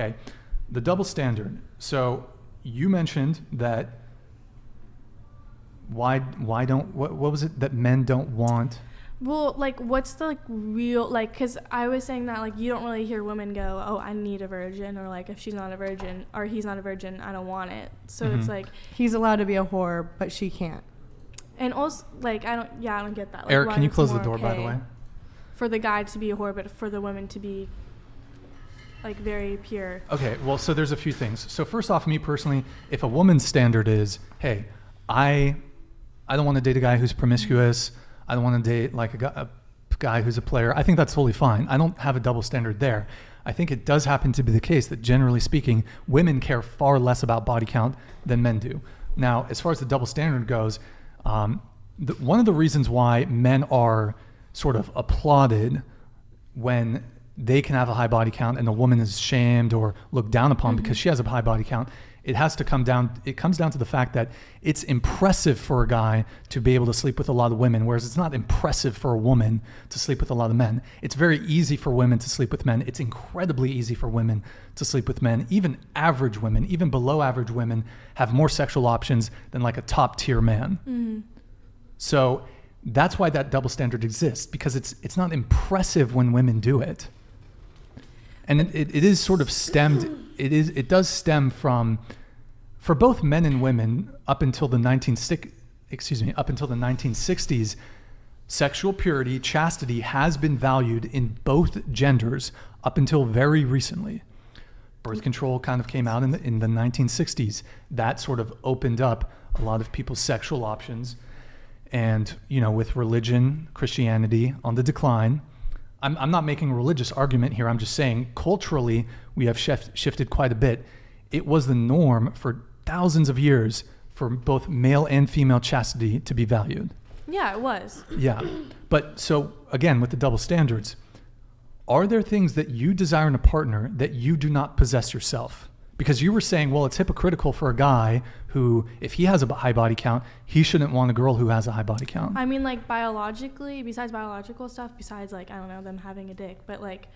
Okay, the double standard. So you mentioned that why don't what was it that men don't want? Well, like, what's the, like, real, like, because I was saying that, like, you don't really hear women go, oh, I need a virgin, or, like, if she's not a virgin, or he's not a virgin, I don't want it. So it's like... He's allowed to be a whore, but she can't. And also, like, I don't get that. Like, Eric, can you close the door, by the way? For the guy to be a whore, but for the women to be, like, very pure. Okay, well, so there's a few things. So first off, me personally, if a woman's standard is, hey, I don't want to date a guy who's promiscuous, I don't want to date like a guy who's a player, I think that's totally fine. I don't have a double standard there. I think it does happen to be the case that generally speaking, women care far less about body count than men do. Now, as far as the double standard goes, one of the reasons why men are sort of applauded when they can have a high body count and a woman is shamed or looked down upon because she has a high body count, it comes down to the fact that it's impressive for a guy to be able to sleep with a lot of women, whereas it's not impressive for a woman to sleep with a lot of men. It's very easy for women to sleep with men. It's incredibly easy for women to sleep with men. Even average women, even below average women, have more sexual options than like a top tier man. So that's why that double standard exists, because it's not impressive when women do it. And it is sort of stemmed, it does stem from, for both men and women, up until the 1960s, sexual purity, chastity has been valued in both genders up until very recently. Birth control kind of came out in the 1960s. That sort of opened up a lot of people's sexual options. And, you know, with religion, Christianity on the decline, I'm not making a religious argument here. I'm just saying culturally we have shifted quite a bit. It was the norm for thousands of years for both male and female chastity to be valued. Yeah, it was. Yeah. But so again, with the double standards, are there things that you desire in a partner that you do not possess yourself? Because you were saying, well, it's hypocritical for a guy who, if he has a high body count, he shouldn't want a girl who has a high body count. I mean, like, biologically, besides biological stuff, besides, like, I don't know, them having a dick, but, like...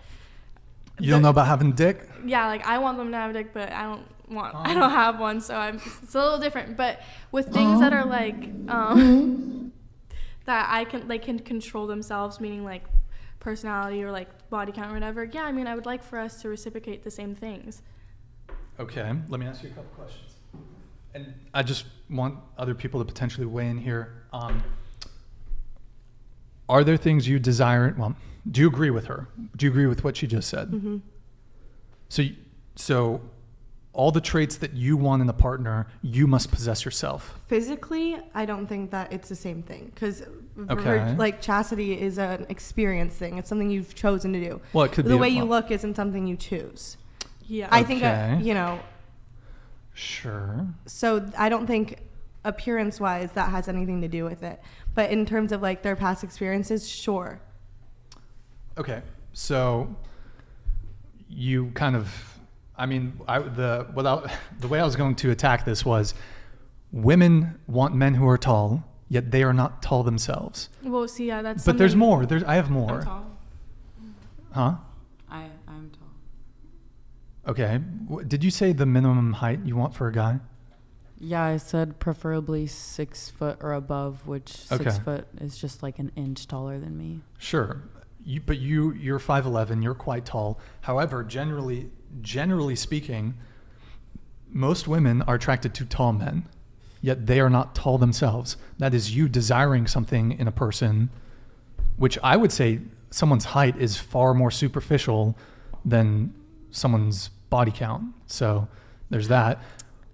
You don't know about having a dick? Yeah, like, I want them to have a dick, but I don't have one, so it's a little different. But with things that are, like, that they can control themselves, meaning, like, personality or, like, body count or whatever, yeah, I mean, I would like for us to reciprocate the same things. Okay, let me ask you a couple questions. And I just want other people to potentially weigh in here. Are there things you desire? Well, do you agree with her? Do you agree with what she just said? Mm-hmm. So all the traits that you want in a partner, you must possess yourself. Physically, I don't think that it's the same thing, because Okay. chastity is an experience thing. It's something you've chosen to do. Well, it could be the way you look isn't something you choose. Yeah. I think, Okay. Sure. So I don't think appearance-wise that has anything to do with it. But in terms of, like, their past experiences, sure. Okay, so you kind of, I mean, the way I was going to attack this was, women want men who are tall, yet they are not tall themselves. Well, see, yeah, that's. But there's more. I have more. I'm tall. Huh? I'm tall. Okay. Did you say the minimum height you want for a guy? Yeah, I said preferably 6 foot or above, which 6 Okay. foot is just like an inch taller than me. Sure. But you're 5'11", you're quite tall. However, generally speaking, most women are attracted to tall men, yet they are not tall themselves. That is you desiring something in a person, which I would say someone's height is far more superficial than someone's body count. So there's that.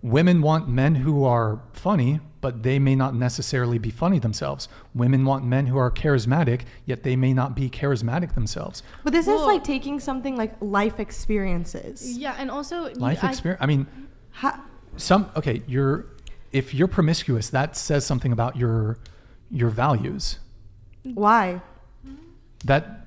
Women want men who are funny, but they may not necessarily be funny themselves. Women want men who are charismatic, yet they may not be charismatic themselves. But this is like taking something like life experiences. Yeah, and also Life experience. I mean, if you're promiscuous, that says something about your values. Why? That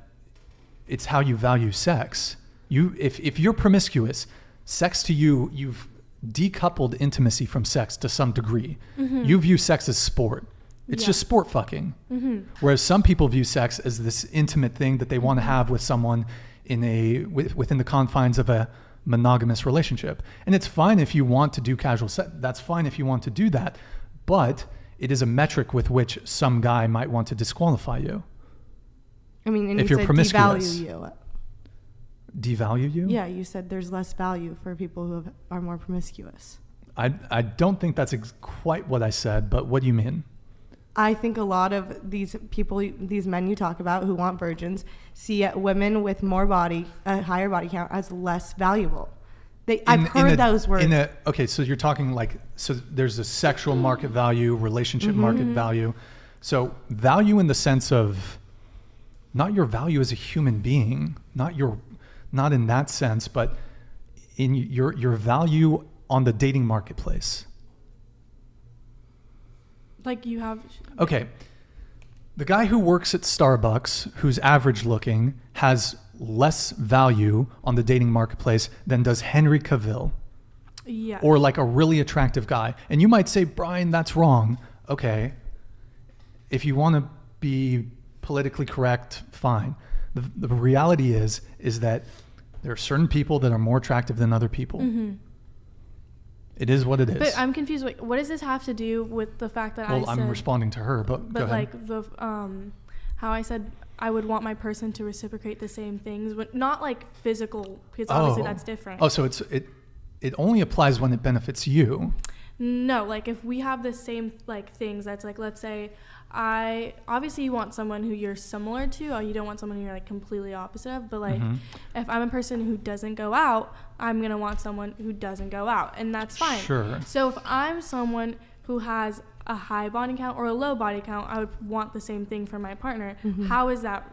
it's how you value sex. If you're promiscuous, sex to you, you've decoupled intimacy from sex to some degree. Mm-hmm. You view sex as sport. It's just sport fucking. Mm-hmm. Whereas some people view sex as this intimate thing that they want to have with someone within the confines of a monogamous relationship. And it's fine if you want to do casual sex. That's fine if you want to do that. But it is a metric with which some guy might want to disqualify you. I mean, and If you you're said promiscuous. devalue you. Devalue you? Yeah, you said there's less value for people who are more promiscuous. I don't think that's quite what I said, but what do you mean? I think a lot of these people, these men you talk about who want virgins, see women with a higher body count as less valuable. I've heard those words. Okay, so you're talking so there's a sexual market value, relationship market value. So value in the sense of not your value as a human being, not in that sense, but in your value on the dating marketplace. Like you have. Okay. The guy who works at Starbucks, who's average looking, has less value on the dating marketplace than does Henry Cavill. Yeah. Or like a really attractive guy. And you might say, Brian, that's wrong. Okay. If you want to be politically correct, fine. The reality is that there are certain people that are more attractive than other people. Mm-hmm. It is what it is. But I'm confused. Wait, what does this have to do with the fact that well, I'm responding to her, but go ahead. Like how I said I would want my person to reciprocate the same things, but not like physical, because obviously that's different. Oh, so it only applies when it benefits you. No, like if we have the same like things, that's like, let's say obviously you want someone who you're similar to, or you don't want someone who you're like completely opposite of, but like if I'm a person who doesn't go out, I'm going to want someone who doesn't go out, and that's fine. Sure. So if I'm someone who has a high body count or a low body count, I would want the same thing for my partner. How is that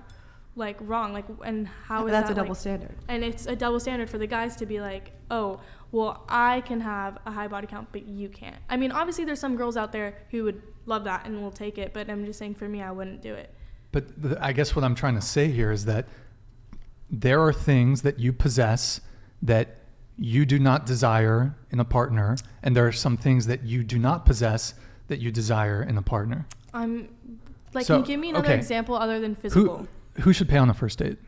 like wrong? Like, and how is that's that a double like, standard? And it's a double standard for the guys to be like, oh, well, I can have a high body count, but you can't. I mean, obviously there's some girls out there who would love that and will take it, but I'm just saying for me, I wouldn't do it. But I guess what I'm trying to say here is that there are things that you possess that you do not desire in a partner, and there are some things that you do not possess that you desire in a partner. I'm like, So, can you give me another okay. example other than physical? Who should pay on a first date?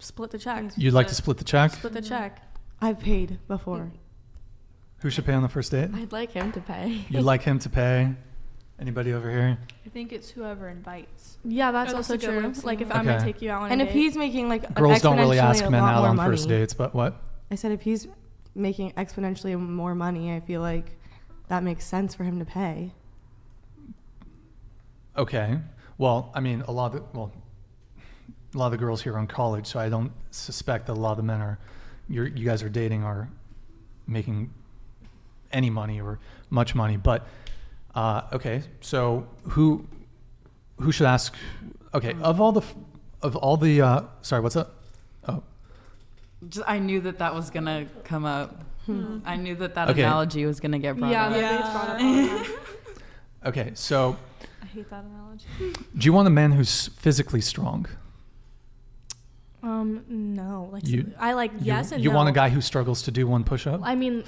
Split the check. You'd like to split the check? Split the check. I've paid before. Who should pay on the first date? I'd like him to pay. You'd like him to pay? Anybody over here? I think it's whoever invites. Yeah, that's Oh, also that's a good true. one, too. Like if I'm gonna Okay. take you out on And a if date. he's making like Girls don't really ask exponentially men a lot out more on money, first dates, but what? I said if he's making exponentially more money, I feel like that makes sense for him to pay. Okay. Well, I mean, a lot of the girls here are in college, so I don't suspect that a lot of the men you guys are dating are making any money or much money. But okay, so who should ask? Okay, of all the sorry, what's up? Oh, I knew that was gonna come up. I knew that Okay. analogy was gonna get brought yeah, up. that gets brought up all the time. okay. So, I hate that analogy. do you want a man who's physically strong? No, like You- I like yes and you no. want a guy who struggles to do one push-up? I mean,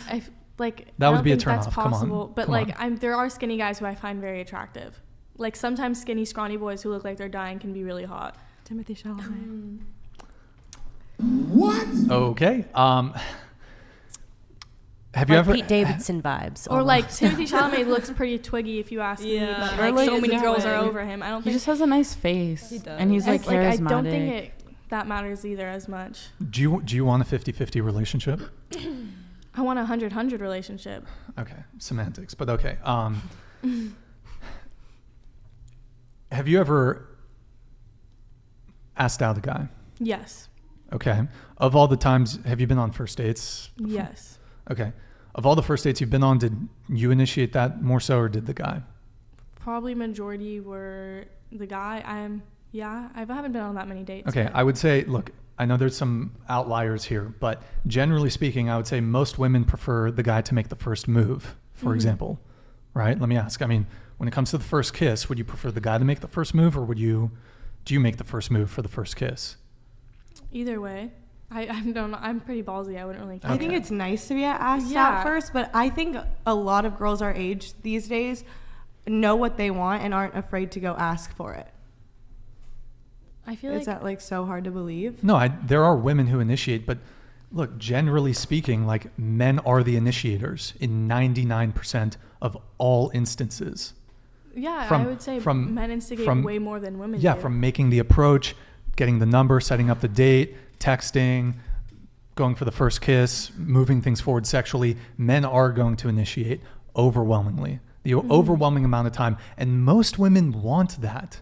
like That I would don't be a think that's turn-off. Come on. possible, but Come like on. there are skinny guys who I find very attractive. Like sometimes skinny, scrawny boys who look like they're dying can be really hot. Timothy Chalamet. Okay. Have you Like ever Pete Davidson vibes. Or like almost. Timothy Chalamet looks pretty twiggy if you ask me, but Or like like so many his girls are way. over him. I don't He think just has a nice face, He does. and he's like I charismatic. don't think that matters either as much. do you want a 50-50 relationship? I want a 100-100 relationship. Okay, semantics, but okay. Have you ever asked out a guy? Yes. Okay. Of all the times, have you been on first dates? before? Yes. Okay. Of all the first dates you've been on, did you initiate that more so, or did the guy? Probably majority were the guy. I haven't been on that many dates. Okay, but- I would say, look, I know there's some outliers here, but generally speaking, I would say most women prefer the guy to make the first move, for example, right? Let me ask. I mean, when it comes to the first kiss, would you prefer the guy to make the first move, or do you make the first move for the first kiss? Either way, I don't know. I'm pretty ballsy. I wouldn't really care. I think it's nice to be asked Yeah. out first, but I think a lot of girls our age these days know what they want and aren't afraid to go ask for it. I feel Is like that like so hard to believe? No, there are women who initiate, but look, generally speaking, like men are the initiators in 99% of all instances. Yeah, From- I would say from- men instigate from- way more than women Yeah, do. from making the approach, getting the number, setting up the date, texting, going for the first kiss, moving things forward sexually. Men are going to initiate overwhelmingly, the overwhelming amount of time. And most women want that.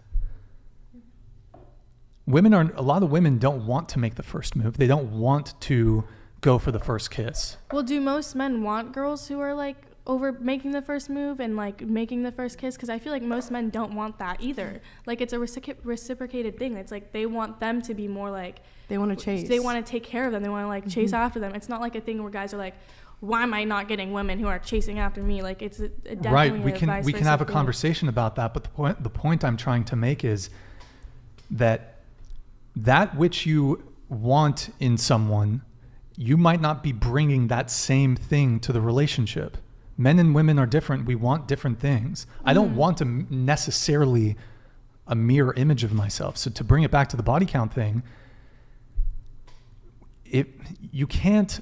A lot of women don't want to make the first move. They don't want to go for the first kiss. Well, do most men want girls who are like over making the first move and like making the first kiss? Because I feel like most men don't want that either. Like it's a reciprocated thing. It's like they want them to be more like, They want to chase. they want to take care of them. They want to like chase after them. It's not like a thing where guys are like, why am I not getting women who are chasing after me? Like it's definitely Right. a We can vice have a versa thing. conversation about that. But the point I'm trying to make is that which you want in someone, you might not be bringing that same thing to the relationship. Men and women are different. We want different things. I don't want necessarily a mirror image of myself. So to bring it back to the body count thing, you can't,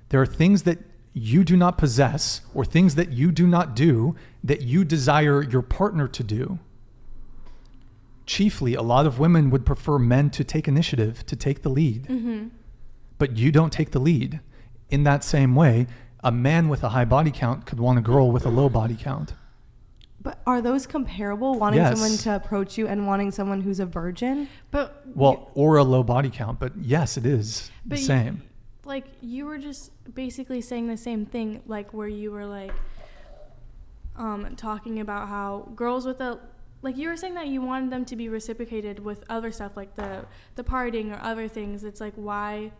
there are things that you do not possess or things that you do not do that you desire your partner to do. Chiefly, a lot of women would prefer men to take initiative, to take the lead. But you don't take the lead. In that same way, a man with a high body count could want a girl with a low body count. But are those comparable? Wanting Yes. someone to approach you and wanting someone who's a virgin? But Well, or a low body count, but yes, it is the But same. like you were just basically saying the same thing, like where you were like talking about how girls with a, like you were saying that you wanted them to be reciprocated with other stuff like the partying or other things. It's like, why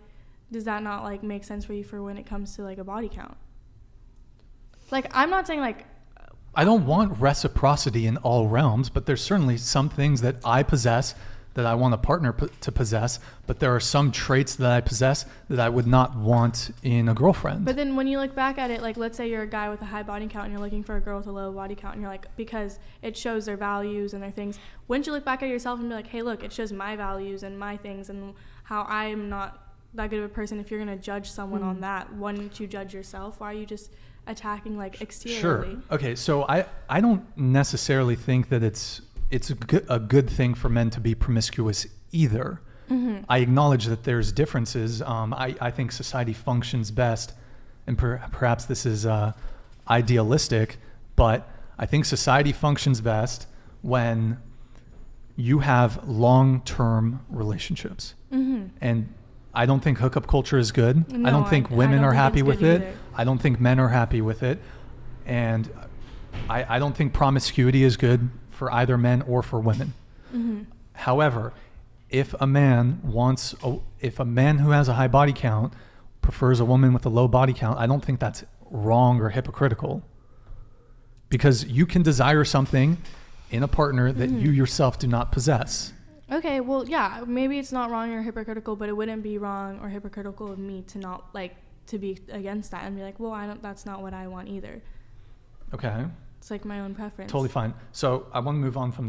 does that not like make sense for you for when it comes to like a body count? Like I'm not saying like, I don't want reciprocity in all realms, but there's certainly some things that I possess that I want a partner to possess, but there are some traits that I possess that I would not want in a girlfriend. but then when you look back at it, like let's say you're a guy with a high body count and you're looking for a girl with a low body count and you're like, because it shows their values and their things, wouldn't you look back at yourself and be like, hey look, it shows my values and my things and how I'm not that good of a person? If you're going to judge someone on that, why don't you judge yourself? Why are you just attacking like exteriorly? Sure. Okay, so I don't necessarily think that it's a good thing for men to be promiscuous either. I acknowledge that there's differences. I think society functions best, and perhaps this is idealistic, but I think society functions best when you have long-term relationships. And I don't think hookup culture is good. No, I don't think I women don't are think happy it's with good it. either. I don't think men are happy with it. And I don't think promiscuity is good for either men or for women. However, if a man who has a high body count prefers a woman with a low body count, I don't think that's wrong or hypocritical. Because you can desire something in a partner that you yourself do not possess. Okay, well, yeah, maybe it's not wrong or hypocritical, but it wouldn't be wrong or hypocritical of me to not like to be against that and be like, well, that's not what I want either. Okay, It's like my own preference. totally fine. So I want to move on from